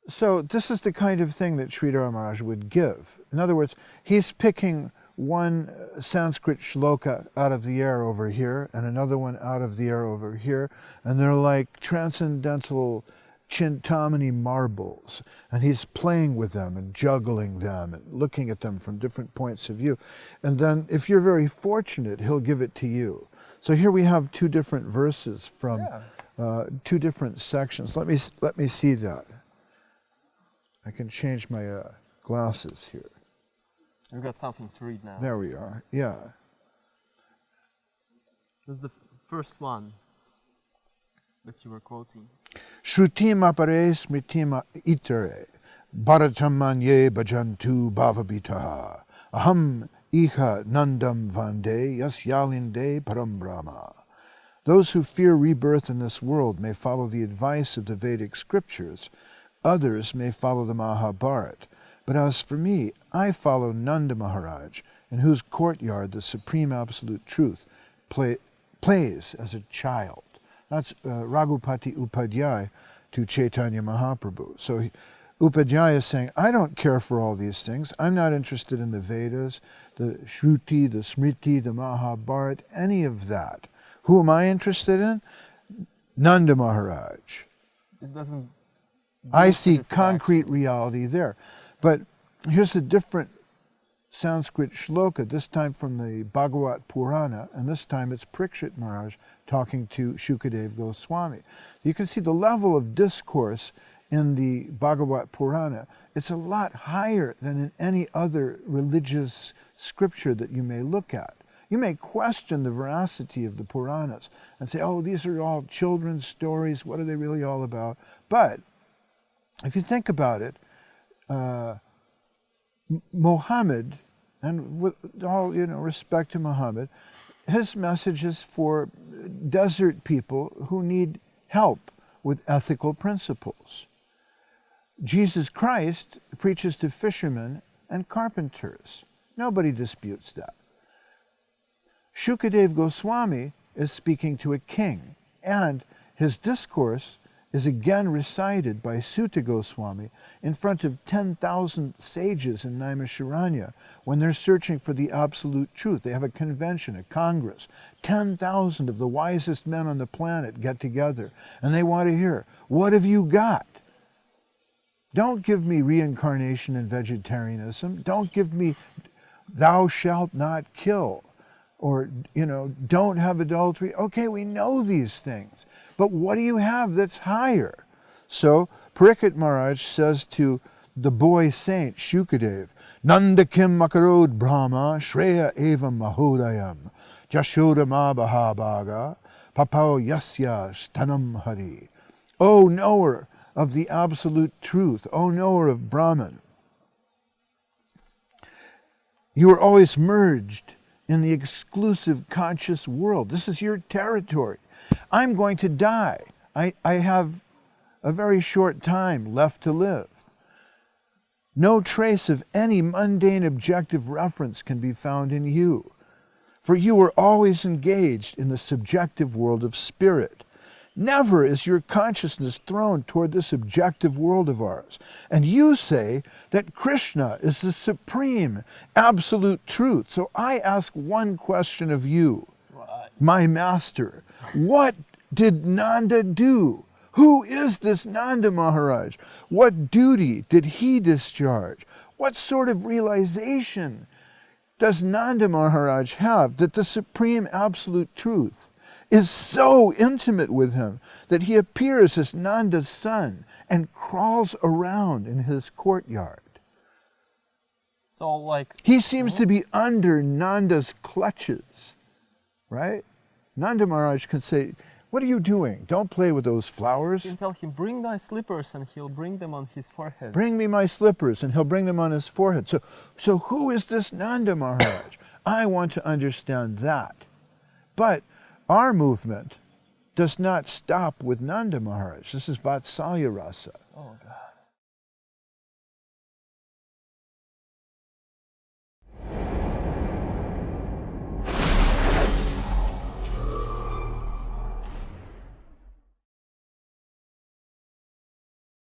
So this is the kind of thing that Sridhar Maharaj would give. In other words, he's picking one Sanskrit shloka out of the air over here and another one out of the air over here, and they're like transcendental Chintamani marbles, and he's playing with them and juggling them and looking at them from different points of view. And then if you're very fortunate, he'll give it to you. So here we have two different verses from two different sections. Let me see that. I can change my glasses here. You've got something to read now. There we are, yeah. This is the first one that you were quoting. Shrutim apare smritim itere bharatam manye bhajantu bhavabitaha aham iha nandam vande yasyalinde param brahma. Those who fear rebirth in this world may follow the advice of the Vedic scriptures. Others may follow the Mahabharata. But as for me, I follow Nanda Maharaj, in whose courtyard the Supreme Absolute Truth plays as a child. That's Raghupati Upadhyay to Chaitanya Mahaprabhu. So Upadhyay is saying, I don't care for all these things. I'm not interested in the Vedas, the Shruti, the Smriti, the Mahabharata, any of that. Who am I interested in? Nanda Maharaj. This doesn't... I see concrete reality there. But here's a different Sanskrit shloka, this time from the Bhagavat Purana, and this time it's Parikshit Maharaj talking to Shukadev Goswami. You can see the level of discourse in the Bhagavat Purana. It's a lot higher than in any other religious scripture that you may look at. You may question the veracity of the Puranas and say, oh, these are all children's stories, what are they really all about? But if you think about it, Muhammad, and with all respect to Muhammad, his message is for desert people who need help with ethical principles. Jesus Christ preaches to fishermen and carpenters. Nobody disputes that. Shukadev Goswami is speaking to a king, and his discourse is again recited by Sutta Goswami in front of 10,000 sages in Naimisharanya when they're searching for the absolute truth. They have a convention, a congress. 10,000 of the wisest men on the planet get together and they want to hear, what have you got? Don't give me reincarnation and vegetarianism. Don't give me thou shalt not kill, or don't have adultery. Okay, we know these things. But what do you have that's higher? So Parikshit Maharaj says to the boy saint, Shukadev, Nanda kim makarod brahma shreya evam mahodayam jashoda mahabhaga papao yasya stanam hari. O knower of the absolute truth, O knower of Brahman, you are always merged in the exclusive conscious world. This is your territory. I'm going to die. I have a very short time left to live. No trace of any mundane objective reference can be found in you, for you are always engaged in the subjective world of spirit. Never is your consciousness thrown toward this objective world of ours. And you say that Krishna is the supreme, absolute truth. So I ask one question of you, my master. What did Nanda do? Who is this Nanda Maharaj? What duty did he discharge? What sort of realization does Nanda Maharaj have that the supreme absolute truth is so intimate with him that he appears as Nanda's son and crawls around in his courtyard? So like... He seems to be under Nanda's clutches, right? Nanda Maharaj can say, what are you doing? Don't play with those flowers. You can tell him, bring thy slippers, and he'll bring them on his forehead. Bring me my slippers, and he'll bring them on his forehead. So who is this Nanda Maharaj? I want to understand that. But our movement does not stop with Nanda Maharaj. This is Vatsalya Rasa. Oh, God.